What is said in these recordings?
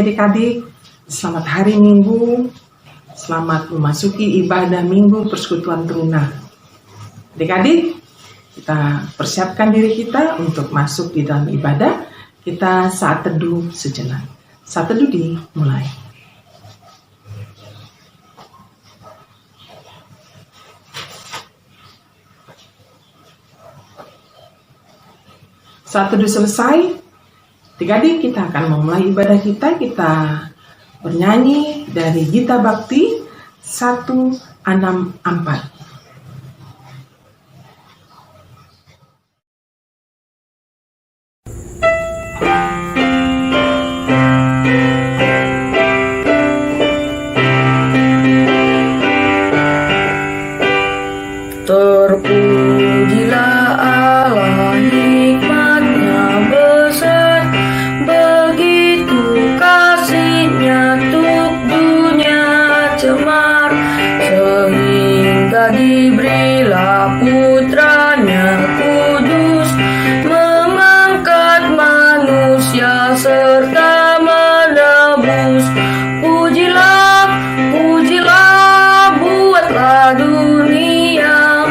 adik-adik, selamat hari Minggu, selamat memasuki ibadah Minggu Persekutuan Teruna. Adik-adik, kita persiapkan diri kita untuk masuk di dalam ibadah. Kita saat teduh sejenak. Saat teduh dimulai. Saat teduh selesai, adik-adik, kita akan memulai ibadah kita. Kita bernyanyi dari Gita Bakti 164. Terpujilah Allah, hikmatnya besar, begitu kasihnya untuk dunia cemar, sehingga diberilah putranya kudus, mengangkat manusia serta menebus. Pujilah, pujilah, buatlah dunia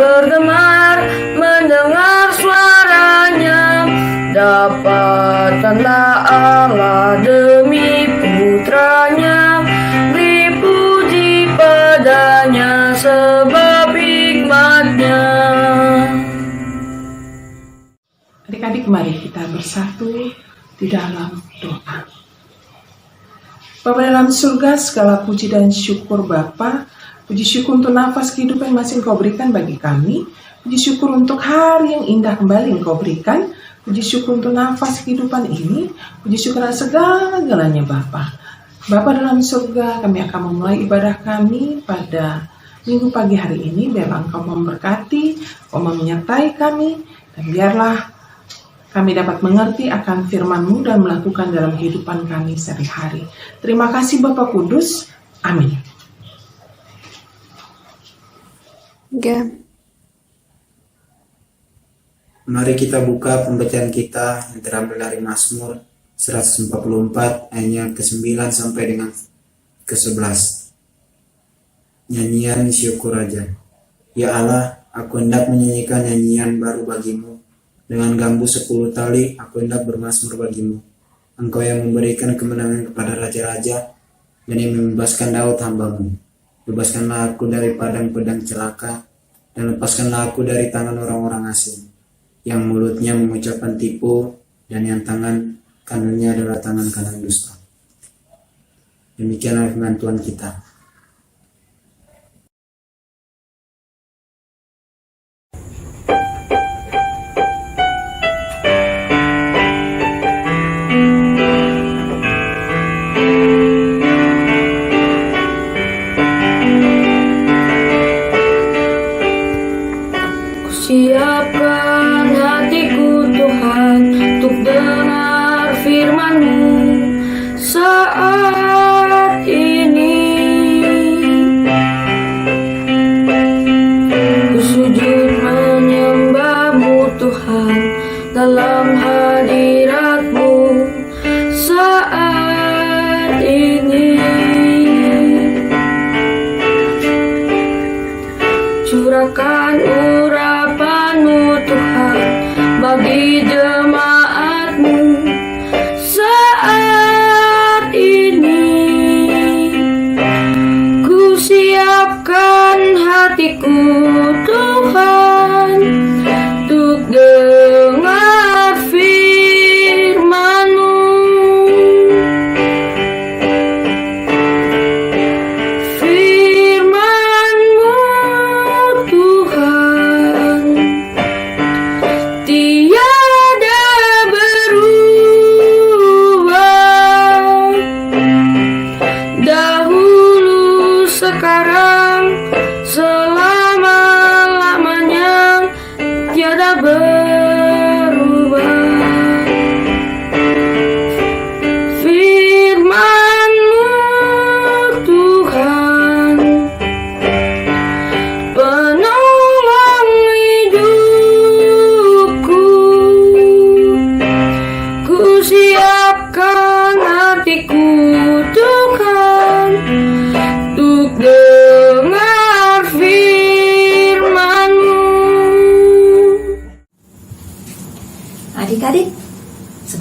bergemar mendengar suaranya. Dapatkanlah Allah demi putranya, dipuji padanya sebab hikmatnya. Adik-adik, mari kita bersatu di dalam doa. Bapa dalam surga, segala puji dan syukur Bapa. Puji syukur untuk nafas kehidupan masih Engkau berikan bagi kami. Puji syukur untuk hari yang indah kembali Engkau berikan. Puji syukur untuk nafas kehidupan ini. Puji syukur atas segala-galanya Bapa. Bapa dalam surga, kami akan memulai ibadah kami pada Minggu pagi hari ini. Biarlah Engkau memberkati, Engkau menyertai kami, dan biarlah kami dapat mengerti akan firman-Mu dan melakukan dalam kehidupan kami sehari-hari. Terima kasih Bapa Kudus. Amin. Mari kita buka pembacaan kita yang terambil dari Mazmur 144 ayat ke-9 sampai dengan ke-11. Nyanyian syukur Raja. Ya Allah, aku hendak menyanyikan nyanyian baru bagimu. Dengan gambu 10 tali, aku hendak bermazmur bagimu. Engkau yang memberikan kemenangan kepada raja-raja dan yang membebaskan Daud hamba-Mu. Bebaskanlah aku dari padang pedang celaka, dan lepaskanlah aku dari tangan orang-orang asing, yang mulutnya mengucapkan tipu, dan yang tangan kanannya adalah tangan kanan dusta. Demikianlah firman Tuhan kita. Siapkan hatiku Tuhan untuk dengar firman-Mu saat ini. Ku sujud menyembah-Mu Tuhan dalam hadirat-Mu saat ini. Curahkan urapan-Mu Tuhan bagi jemaat-Mu saat ini. Ku siapkan hatiku Tuhan untuk dengar firman-Mu. Firman-Mu Tuhan tiada berubah, dahulu, sekarang, selama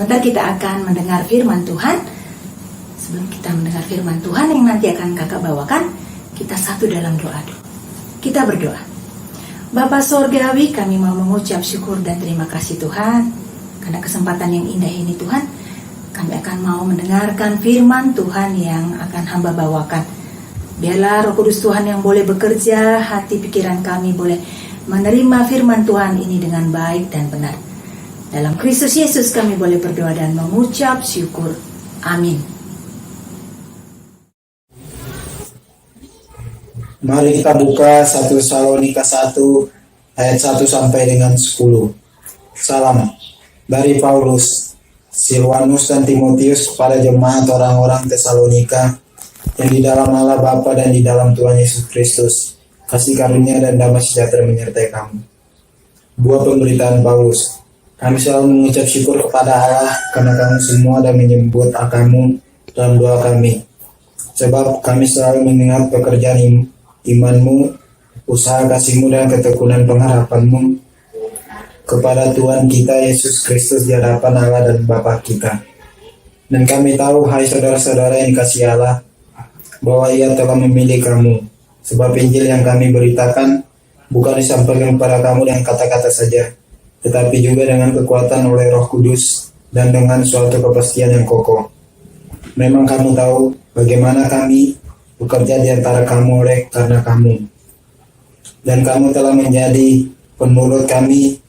sebentar kita akan mendengar firman Tuhan. Sebelum kita mendengar firman Tuhan yang nanti akan kakak bawakan, kita satu dalam doa dulu. Kita berdoa. Bapa Sorgawi, kami mau mengucap syukur dan terima kasih Tuhan, karena kesempatan yang indah ini Tuhan. Kami akan mau mendengarkan firman Tuhan yang akan hamba bawakan. Biarlah Roh Kudus Tuhan yang boleh bekerja, hati pikiran kami boleh menerima firman Tuhan ini dengan baik dan benar. Dalam Kristus Yesus kami boleh berdoa dan mengucap syukur. Amin. Mari kita buka 1 Tesalonika 1 ayat 1 sampai dengan 10. Salam dari Paulus, Silwanus dan Timotius kepada jemaat orang-orang Tesalonika yang di dalam Allah Bapa dan di dalam Tuhan Yesus Kristus. Kasih karunia dan damai sejahtera menyertai kamu. Buah pemberitaan Paulus. Kami selalu mengucap syukur kepada Allah karena kamu semua dan menyebut kamu dalam doa kami. Sebab kami selalu mengingat pekerjaan imanmu, usaha kasihmu dan ketekunan pengharapanmu kepada Tuhan kita Yesus Kristus di hadapan Allah dan Bapa kita. Dan kami tahu, hai saudara-saudara yang dikasihi Allah, bahwa Ia telah memilih kamu, sebab Injil yang kami beritakan bukan disampaikan kepada kamu dengan kata-kata saja, tetapi juga dengan kekuatan oleh Roh Kudus dan dengan suatu kepastian yang kokoh. Memang kamu tahu bagaimana kami bekerja di antara kamu oleh karena kamu. Dan kamu telah menjadi penurut kami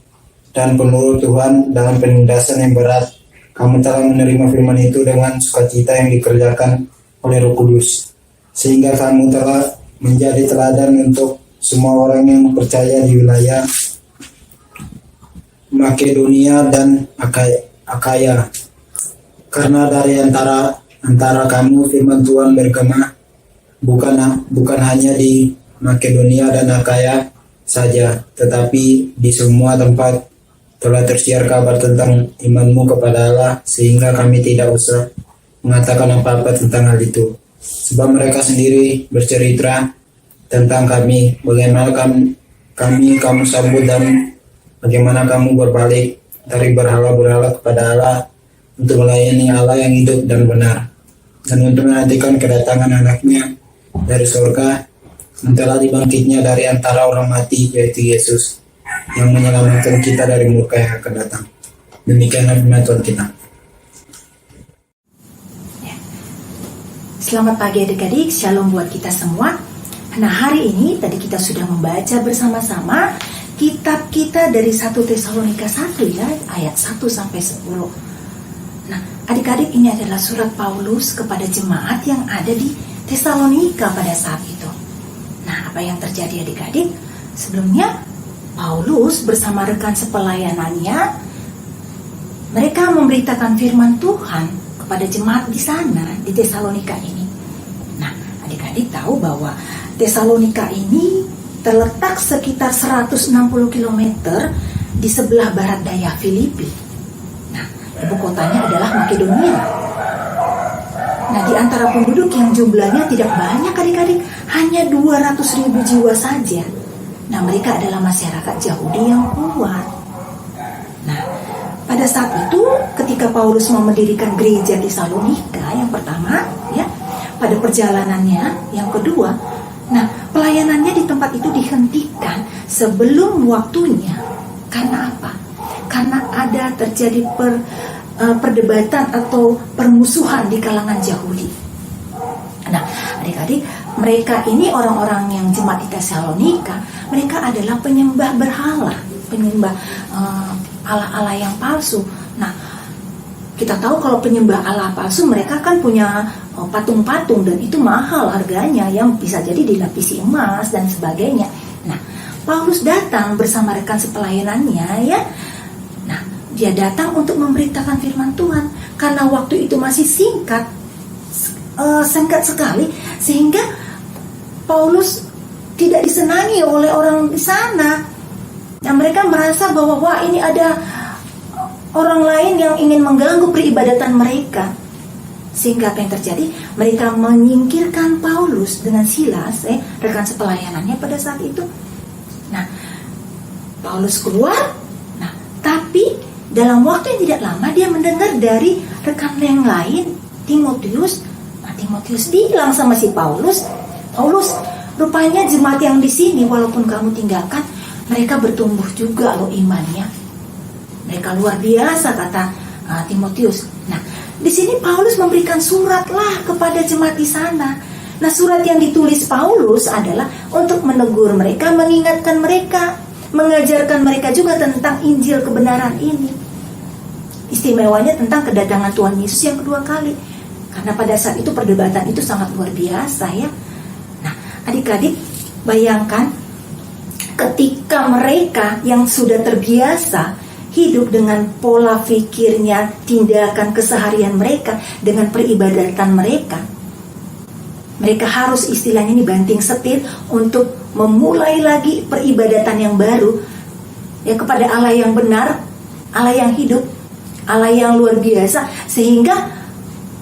dan penurut Tuhan dalam penindasan yang berat. Kamu telah menerima firman itu dengan sukacita yang dikerjakan oleh Roh Kudus, sehingga kamu telah menjadi teladan untuk semua orang yang percaya di wilayah Makedonia dan Akaya. Karena dari antara kamu firman Tuhan bergema bukan hanya di Makedonia dan Akaya saja, tetapi di semua tempat telah tersiar kabar tentang imanmu kepada Allah, sehingga kami tidak usah mengatakan apa-apa tentang hal itu. Sebab mereka sendiri bercerita tentang kami, bagaimana kamu sambut dan bagaimana kamu berbalik dari berhala-berhala kepada Allah untuk melayani Allah yang hidup dan benar, dan untuk menantikan kedatangan anaknya dari surga yang telah dibangkitnya dari antara orang mati, yaitu Yesus, yang menyelamatkan kita dari murka yang akan datang. Demikianlah firman Tuhan kita. Selamat pagi adik-adik, shalom buat kita semua. Nah, hari ini tadi kita sudah membaca bersama-sama kitab kita dari 1 Tesalonika 1 ya, ayat 1 sampai 10. Nah, adik-adik, ini adalah surat Paulus kepada jemaat yang ada di Tesalonika pada saat itu. Nah, apa yang terjadi adik-adik? Sebelumnya, Paulus bersama rekan sepelayanannya, mereka memberitakan firman Tuhan kepada jemaat di sana, di Tesalonika ini. Nah, adik-adik tahu bahwa Tesalonika ini terletak sekitar 160 km di sebelah barat daya Filipi. Nah, ibu kotanya adalah Makedonia. Nah, di antara penduduk yang jumlahnya tidak banyak adik-adik, hanya 200.000 jiwa saja. Nah, mereka adalah masyarakat Yahudi yang kuat. Nah, pada saat itu ketika Paulus mau mendirikan gereja Tesalonika yang pertama, ya, pada perjalanannya yang kedua, nah, pelayanannya di tempat itu dihentikan sebelum waktunya. Karena apa? Karena ada terjadi perdebatan atau permusuhan di kalangan Yahudi. Nah, adik-adik, mereka ini orang-orang yang jemaat di Tesalonika, mereka adalah penyembah berhala, penyembah Allah-Allah yang palsu. Nah, kita tahu kalau penyembah Allah palsu, mereka kan punya patung-patung dan itu mahal harganya, yang bisa jadi dilapisi emas dan sebagainya. Nah, Paulus datang bersama rekan sepelayanannya, ya. Nah, dia datang untuk memberitakan firman Tuhan karena waktu itu masih singkat sekali, sehingga Paulus tidak disenangi oleh orang di sana. Nah, mereka merasa bahwa wah, ini ada orang lain yang ingin mengganggu peribadatan mereka. Sehingga apa yang terjadi? Mereka menyingkirkan Paulus dengan Silas, rekan sepelayanannya pada saat itu. Nah, Paulus keluar. Nah, tapi dalam waktu yang tidak lama dia mendengar dari rekan yang lain, Timotius. Nah, Timotius bilang sama si Paulus, rupanya jemaat yang di sini walaupun kamu tinggalkan, mereka bertumbuh juga loh imannya. Mereka luar biasa, kata Timotius. Nah, di sini Paulus memberikan surat lah kepada jemaat di sana. Nah, surat yang ditulis Paulus adalah untuk menegur mereka, mengingatkan mereka, mengajarkan mereka juga tentang Injil kebenaran ini. Istimewanya tentang kedatangan Tuhan Yesus yang kedua kali. Karena pada saat itu perdebatan itu sangat luar biasa ya. Nah, adik-adik bayangkan ketika mereka yang sudah terbiasa hidup dengan pola pikirnya, tindakan keseharian mereka, dengan peribadatan mereka, mereka harus istilahnya ini banting setir untuk memulai lagi peribadatan yang baru ya, kepada Allah yang benar, Allah yang hidup, Allah yang luar biasa, sehingga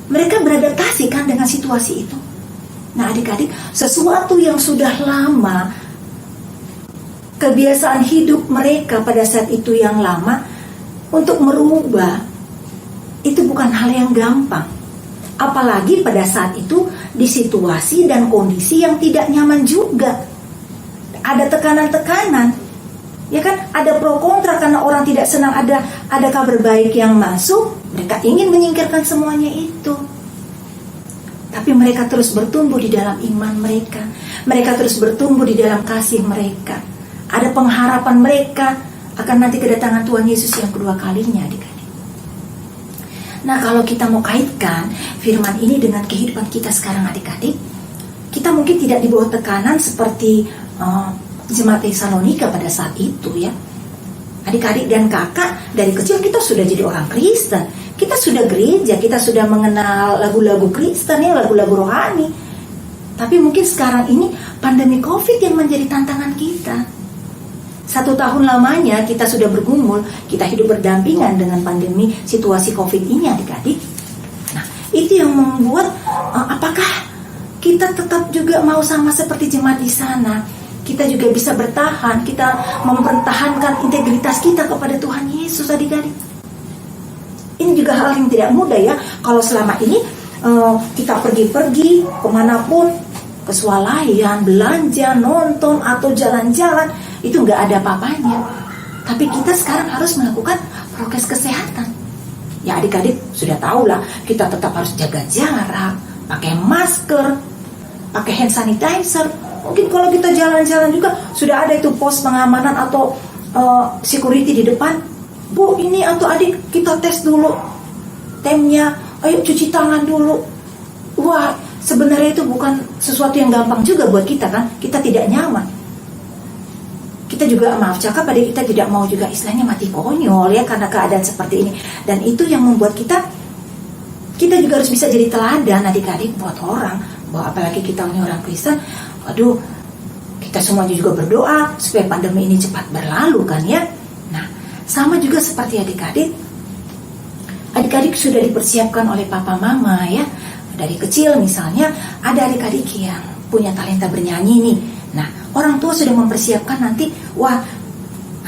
mereka beradaptasi kan dengan situasi itu. Nah, adik-adik, sesuatu yang sudah lama, kebiasaan hidup mereka pada saat itu yang lama, untuk merubah itu bukan hal yang gampang. Apalagi pada saat itu di situasi dan kondisi yang tidak nyaman juga. Ada tekanan-tekanan. Ya kan, ada pro kontra karena orang tidak senang ada kabar baik yang masuk, mereka ingin menyingkirkan semuanya itu. Tapi mereka terus bertumbuh di dalam iman mereka. Mereka terus bertumbuh di dalam kasih mereka. Ada pengharapan mereka akan nanti kedatangan Tuhan Yesus yang kedua kalinya, adik-adik. Nah, kalau kita mau kaitkan firman ini dengan kehidupan kita sekarang, adik-adik, kita mungkin tidak di bawah tekanan seperti jemaat Tesalonika pada saat itu ya. Adik-adik dan kakak, dari kecil kita sudah jadi orang Kristen, kita sudah gereja, kita sudah mengenal lagu-lagu Kristen ya, lagu-lagu rohani. Tapi mungkin sekarang ini pandemi COVID yang menjadi tantangan kita. 1 tahun lamanya kita sudah bergumul, kita hidup berdampingan dengan pandemi situasi COVID ini, adik-adik. Nah, itu yang membuat apakah kita tetap juga mau sama seperti jemaat di sana? Kita juga bisa bertahan, kita mempertahankan integritas kita kepada Tuhan Yesus, adik-adik. Ini juga hal yang tidak mudah ya. Kalau selama ini kita pergi-pergi kemanapun, kesualayan, belanja, nonton, atau jalan-jalan, itu nggak ada apa-apanya. Tapi kita sekarang harus melakukan prokes kesehatan. Ya, adik-adik sudah tahu lah, kita tetap harus jaga jarak, pakai masker, pakai hand sanitizer. Mungkin kalau kita jalan-jalan juga sudah ada itu pos pengamanan atau security di depan. Bu, ini atau adik, kita tes dulu temnya, ayo cuci tangan dulu. Wah, sebenarnya itu bukan sesuatu yang gampang juga buat kita kan. Kita tidak nyaman. Kita juga, maaf cakap, pada kita tidak mau juga istilahnya mati konyol ya, karena keadaan seperti ini. Dan itu yang membuat kita juga harus bisa jadi teladan, adik-adik, buat orang. Bahwa apalagi kita ini orang Kristen, aduh, kita semuanya juga berdoa supaya pandemi ini cepat berlalu kan ya. Nah, sama juga seperti adik-adik. Adik-adik sudah dipersiapkan oleh papa mama ya. Dari kecil misalnya ada adik-adik yang punya talenta bernyanyi nih. Nah, orang tua sudah mempersiapkan nanti, wah,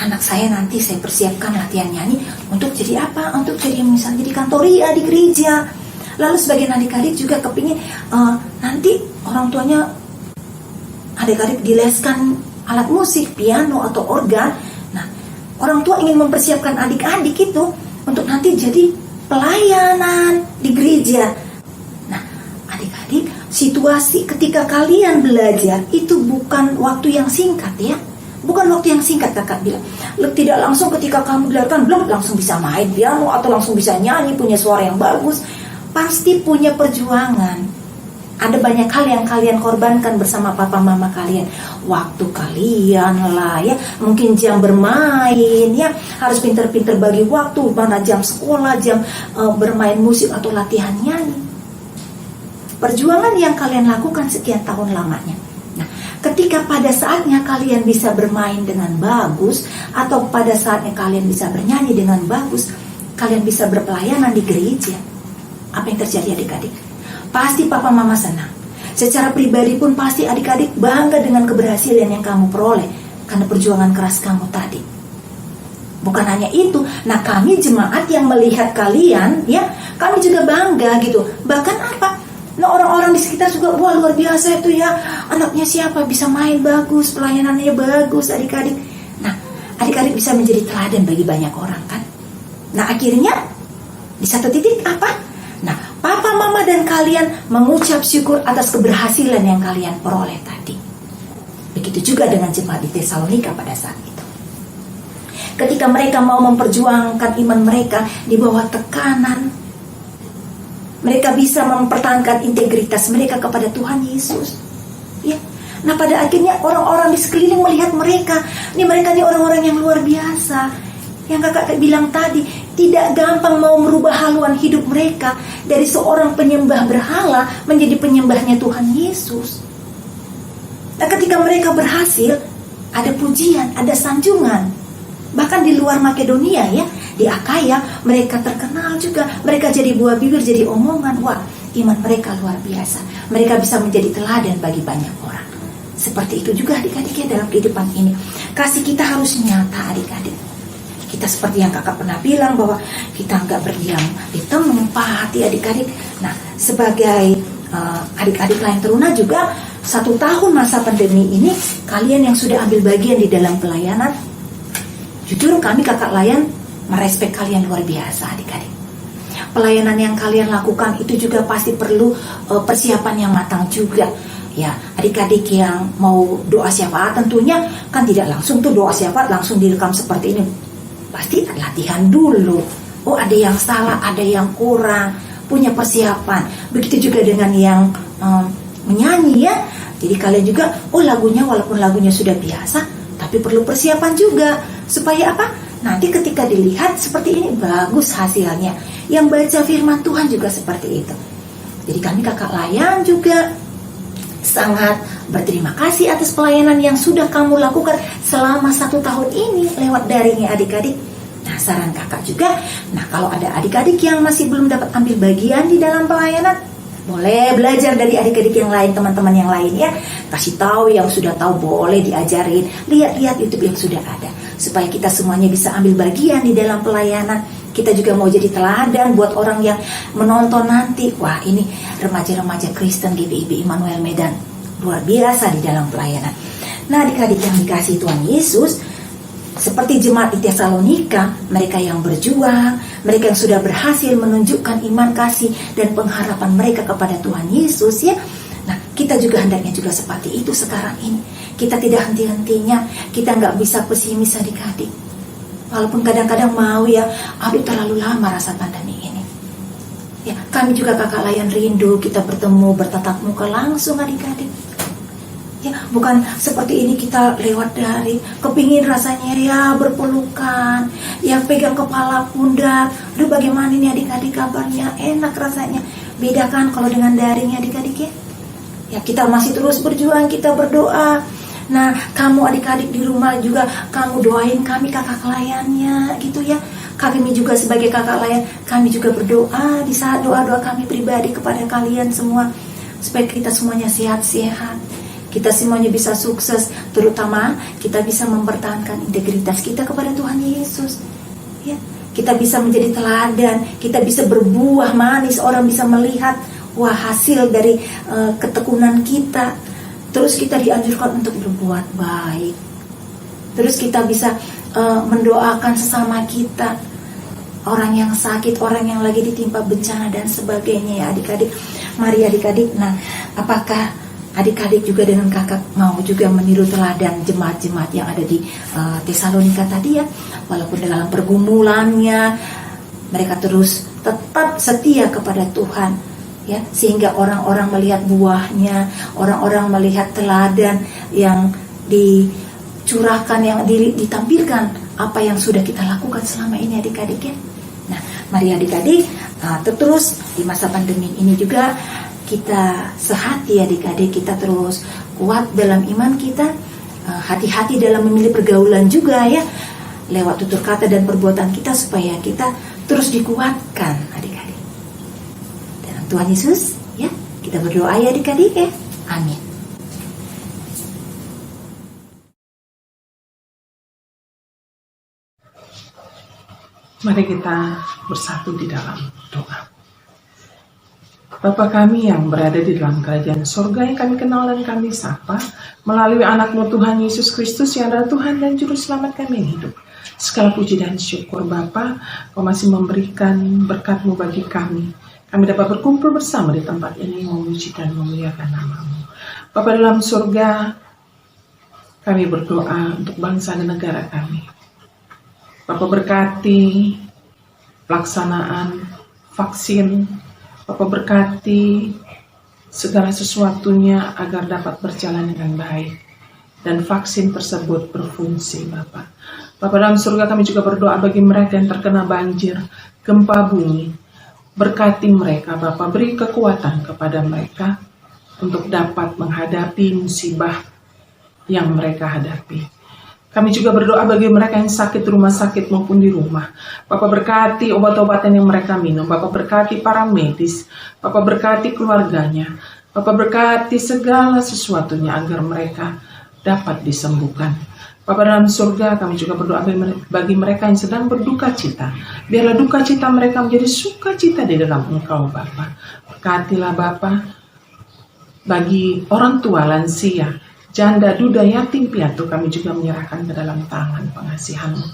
anak saya nanti saya persiapkan latihan nyanyi untuk jadi apa? Untuk jadi misalnya jadi kantoria di gereja. Lalu sebagian adik-adik juga kepingin nanti orang tuanya adik-adik dileskan alat musik, piano atau organ. Nah, orang tua ingin mempersiapkan adik-adik itu untuk nanti jadi pelayanan di gereja. Nah, adik-adik, situasi ketika kalian belajar itu bukan waktu yang singkat ya. Bukan waktu yang singkat, kakak bilang. Tidak langsung ketika kamu belajarkan, belum langsung bisa main piano atau langsung bisa nyanyi, punya suara yang bagus. Pasti punya perjuangan. Ada banyak hal yang kalian korbankan bersama papa mama kalian. Waktu kalian lah ya, mungkin jam bermain ya, harus pinter-pinter bagi waktu, mana jam sekolah, jam bermain musik atau latihan nyanyi. Perjuangan yang kalian lakukan sekian tahun lamanya. Nah, ketika pada saatnya kalian bisa bermain dengan bagus, atau pada saatnya kalian bisa bernyanyi dengan bagus, kalian bisa berpelayanan di gereja, apa yang terjadi adik-adik? Pasti papa mama senang. Secara pribadi pun pasti adik-adik bangga dengan keberhasilan yang kamu peroleh karena perjuangan keras kamu tadi. Bukan hanya itu, nah kami jemaat yang melihat kalian, ya, kami juga bangga gitu. Bahkan apa? Nah orang-orang di sekitar juga, wah luar biasa itu ya, anaknya siapa bisa main bagus, pelayanannya bagus, adik-adik. Nah, adik-adik bisa menjadi teladan bagi banyak orang kan. Nah akhirnya di satu titik apa? Nah, papa, mama dan kalian mengucap syukur atas keberhasilan yang kalian peroleh tadi. Begitu juga dengan jemaat di Tesalonika pada saat itu. Ketika mereka mau memperjuangkan iman mereka di bawah tekanan, mereka bisa mempertahankan integritas mereka kepada Tuhan Yesus. Ya. Nah pada akhirnya orang-orang di sekeliling melihat mereka nih orang-orang yang luar biasa. Yang kakak bilang tadi, tidak gampang mau merubah haluan hidup mereka dari seorang penyembah berhala menjadi penyembahnya Tuhan Yesus. Nah ketika mereka berhasil, ada pujian, ada sanjungan. Bahkan di luar Makedonia ya, di Akaya mereka terkenal juga. Mereka jadi buah bibir, jadi omongan. Wah, iman mereka luar biasa. Mereka bisa menjadi teladan bagi banyak orang. Seperti itu juga adik-adik ya dalam kehidupan ini. Kasih kita harus nyata adik-adik. Kita seperti yang kakak pernah bilang bahwa kita nggak berdiam di tempat ya adik-adik. Nah sebagai adik-adik lain teruna juga 1 tahun masa pandemi ini, kalian yang sudah ambil bagian di dalam pelayanan, jujur kami kakak layan merespek kalian luar biasa adik-adik. Pelayanan yang kalian lakukan itu juga pasti perlu persiapan yang matang juga. Ya, adik-adik yang mau doa syafaat tentunya kan tidak langsung tuh doa syafaat langsung direkam seperti ini. Pasti latihan dulu. Oh ada yang salah, ada yang kurang, punya persiapan. Begitu juga dengan yang menyanyi ya. Jadi kalian juga, oh lagunya walaupun lagunya sudah biasa, tapi perlu persiapan juga. Supaya apa? Nanti ketika dilihat seperti ini bagus hasilnya. Yang baca firman Tuhan juga seperti itu. Jadi kami kakak layan juga sangat berterima kasih atas pelayanan yang sudah kamu lakukan selama 1 tahun ini lewat daring ya adik-adik. Nah saran kakak juga, nah kalau ada adik-adik yang masih belum dapat ambil bagian di dalam pelayanan, boleh belajar dari adik-adik yang lain, teman-teman yang lain ya. Kasih tahu yang sudah tahu, boleh diajarin. Lihat-lihat YouTube yang sudah ada, supaya kita semuanya bisa ambil bagian di dalam pelayanan. Kita juga mau jadi teladan buat orang yang menonton nanti. Wah ini remaja-remaja Kristen GBIB Immanuel Medan luar biasa di dalam pelayanan. Nah adik-adik yang dikasihi Tuhan Yesus, seperti jemaat di Tesalonika, mereka yang berjuang, mereka yang sudah berhasil menunjukkan iman kasih dan pengharapan mereka kepada Tuhan Yesus ya. Nah kita juga hendaknya juga seperti itu sekarang ini. Kita tidak henti-hentinya, kita nggak bisa pesimis adik-adik. Walaupun kadang-kadang mau ya, aduh terlalu lama rasa pandemi ini. Ya, kami juga kakak layan rindu kita bertemu, bertatap muka langsung adik-adik. Ya, bukan seperti ini kita lewat daring, kepingin rasanya ya berpelukan, ya pegang kepala pundak. Aduh bagaimana ini adik-adik kabarnya, enak rasanya. Beda kan kalau dengan daring ya adik-adik ya. Ya kita masih terus berjuang, kita berdoa. Nah, kamu adik-adik di rumah juga, kamu doain kami kakak layannya gitu ya. Kami juga sebagai kakak layan, kami juga berdoa di saat doa-doa kami pribadi kepada kalian semua, supaya kita semuanya sehat-sehat, kita semuanya bisa sukses, terutama kita bisa mempertahankan integritas kita kepada Tuhan Yesus ya. Kita bisa menjadi teladan, kita bisa berbuah manis, orang bisa melihat wah hasil dari ketekunan kita. Terus kita dianjurkan untuk berbuat baik. Terus kita bisa mendoakan sesama kita, orang yang sakit, orang yang lagi ditimpa bencana dan sebagainya ya adik-adik. Mari adik-adik, nah apakah adik-adik juga dengan kakak mau juga meniru teladan jemaat-jemaat yang ada di Tesalonika tadi ya. Walaupun dalam pergumulannya mereka terus tetap setia kepada Tuhan ya, sehingga orang-orang melihat buahnya, orang-orang melihat teladan yang dicurahkan, yang ditampilkan apa yang sudah kita lakukan selama ini adik-adik ya. Nah mari adik-adik terus di masa pandemi ini juga kita sehati adik-adik, kita terus kuat dalam iman kita, hati-hati dalam memilih pergaulan juga ya, lewat tutur kata dan perbuatan kita, supaya kita terus dikuatkan adik-adik. Tuhan Yesus ya, kita berdoa ya adik-adik ya. Amin. Mari kita bersatu di dalam doa. Bapa kami yang berada di dalam kerajaan surga, yang kami kenal dan kami sapa melalui anak-Mu Tuhan Yesus Kristus yang adalah Tuhan dan Juru Selamat kami yang hidup. Segala puji dan syukur Bapa, Kau masih memberikan berkat-Mu bagi kami. Kami dapat berkumpul bersama di tempat ini memuji dan memuliakan nama-Mu. Bapa dalam surga, kami berdoa untuk bangsa dan negara kami. Bapa berkati pelaksanaan vaksin, Bapa berkati segala sesuatunya agar dapat berjalan dengan baik dan vaksin tersebut berfungsi Bapa. Bapa dalam surga, kami juga berdoa bagi mereka yang terkena banjir, gempa bumi. Berkati mereka Bapa, beri kekuatan kepada mereka untuk dapat menghadapi musibah yang mereka hadapi. Kami juga berdoa bagi mereka yang sakit di rumah sakit maupun di rumah. Bapa berkati obat-obatan yang mereka minum. Bapa berkati para medis. Bapa berkati keluarganya. Bapa berkati segala sesuatunya agar mereka dapat disembuhkan. Bapa dalam surga, kami juga berdoa bagi mereka yang sedang berduka cita. Biarlah duka cita mereka menjadi sukacita di dalam Engkau Bapa. Berkatilah Bapa bagi orang tua lansia, janda, duda, yatim, piatu, kami juga menyerahkan ke dalam tangan pengasihan-Mu.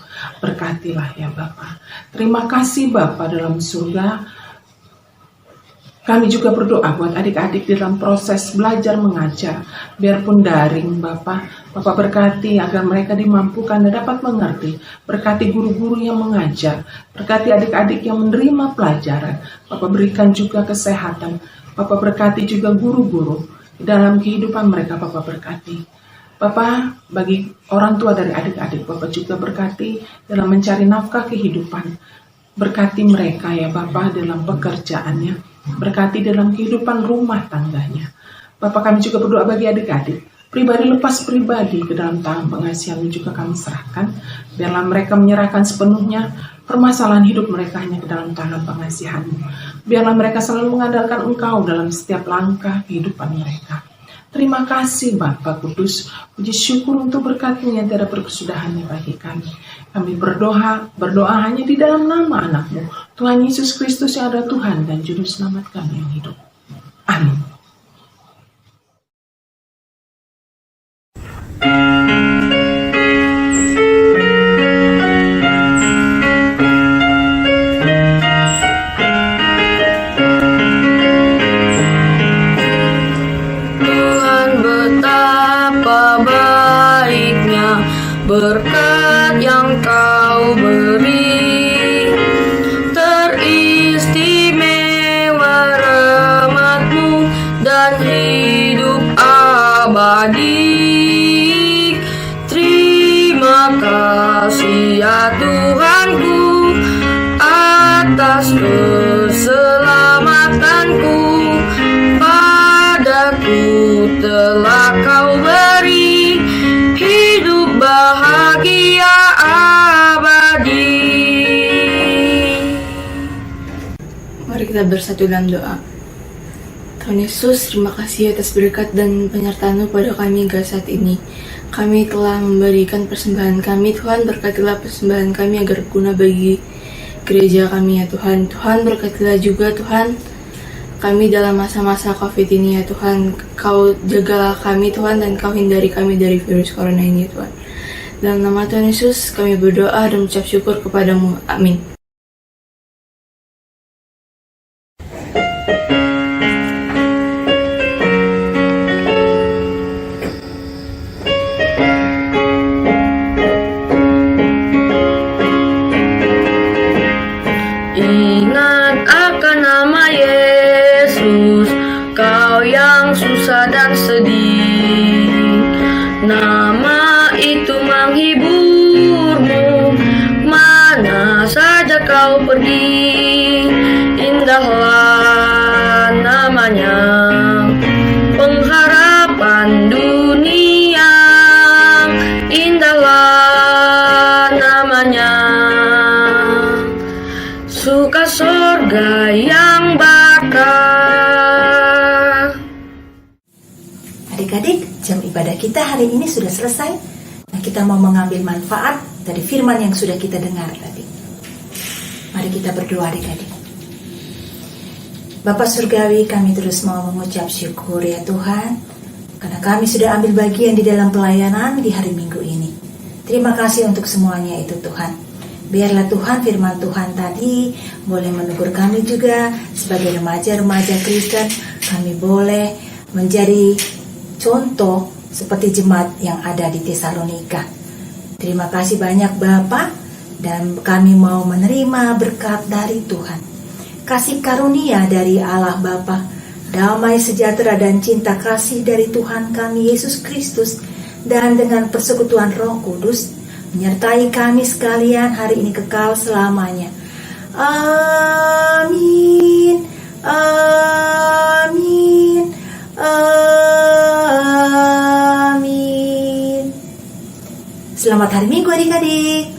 Berkatilah ya Bapa. Terima kasih Bapa dalam surga. Kami juga berdoa buat adik-adik di dalam proses belajar mengajar, biarpun daring Bapa. Bapa berkati agar mereka dimampukan dan dapat mengerti. Berkati guru-guru yang mengajar. Berkati adik-adik yang menerima pelajaran. Bapa berikan juga kesehatan. Bapa berkati juga guru-guru dalam kehidupan mereka. Bapa berkati Bapa bagi orang tua dari adik-adik. Bapa juga berkati dalam mencari nafkah kehidupan. Berkati mereka ya Bapa dalam pekerjaannya. Berkati dalam kehidupan rumah tangganya. Bapa kami juga berdoa bagi adik-adik. Pribadi lepas pribadi ke dalam tangan pengasihan-Mu juga kami serahkan. Biarlah mereka menyerahkan sepenuhnya permasalahan hidup mereka hanya ke dalam tangan pengasihan-Mu. Biarlah mereka selalu mengandalkan Engkau dalam setiap langkah kehidupan mereka. Terima kasih Bapa Kudus. Puji syukur untuk berkat-Mu yang tiada berkesudahannya bagi kami. Kami berdoa hanya di dalam nama anak-Mu, Tuhan Yesus Kristus yang adalah Tuhan dan Juru Selamat kami yang hidup. Amin. Berkat yang Kau beri, teristimewa rahmat-Mu dan hidup abadi. Terima kasih ya Tuhanku atas keselamatanku. Padaku telah Kau beri hidup bahagia abadi. Mari kita bersatu dalam doa. Tuhan Yesus, terima kasih atas berkat dan penyertaan-Mu pada kami hingga saat ini. Kami telah memberikan persembahan kami. Tuhan, berkatilah persembahan kami agar berguna bagi gereja kami ya Tuhan. Tuhan, berkatilah juga Tuhan kami dalam masa-masa COVID ini ya Tuhan. Kau jagalah kami Tuhan, dan Kau hindari kami dari virus corona ini ya Tuhan. Dalam nama Tuhan Yesus kami berdoa dan mengucap syukur kepadamu. Amin. Ingat akan nama Yesus, Kau yang susah dan sedih. Nama itu menghiburmu, mana saja kau pergi. Indahlah namanya, pengharapan dunia. Indahlah namanya, suka sorga yang bakar. Adik-adik, jam ibadah kita hari ini sudah selesai. Nah, kita mau mengambil manfaat dari firman yang sudah kita dengar tadi. Mari kita berdoa adik-adik. Bapa Surgawi, kami terus mau mengucap syukur ya Tuhan, karena kami sudah ambil bagian di dalam pelayanan di hari Minggu ini. Terima kasih untuk semuanya itu Tuhan. Biarlah Tuhan firman Tuhan tadi boleh menegur kami juga sebagai remaja-remaja Kristen. Kami boleh menjadi contoh seperti jemaat yang ada di Tesalonika. Terima kasih banyak Bapa, dan kami mau menerima berkat dari Tuhan. Kasih karunia dari Allah Bapa, damai sejahtera dan cinta kasih dari Tuhan kami Yesus Kristus, dan dengan persekutuan Roh Kudus menyertai kami sekalian hari ini kekal selamanya. Amin. Amin. Amin. Selamat hari Minggu adik-adik.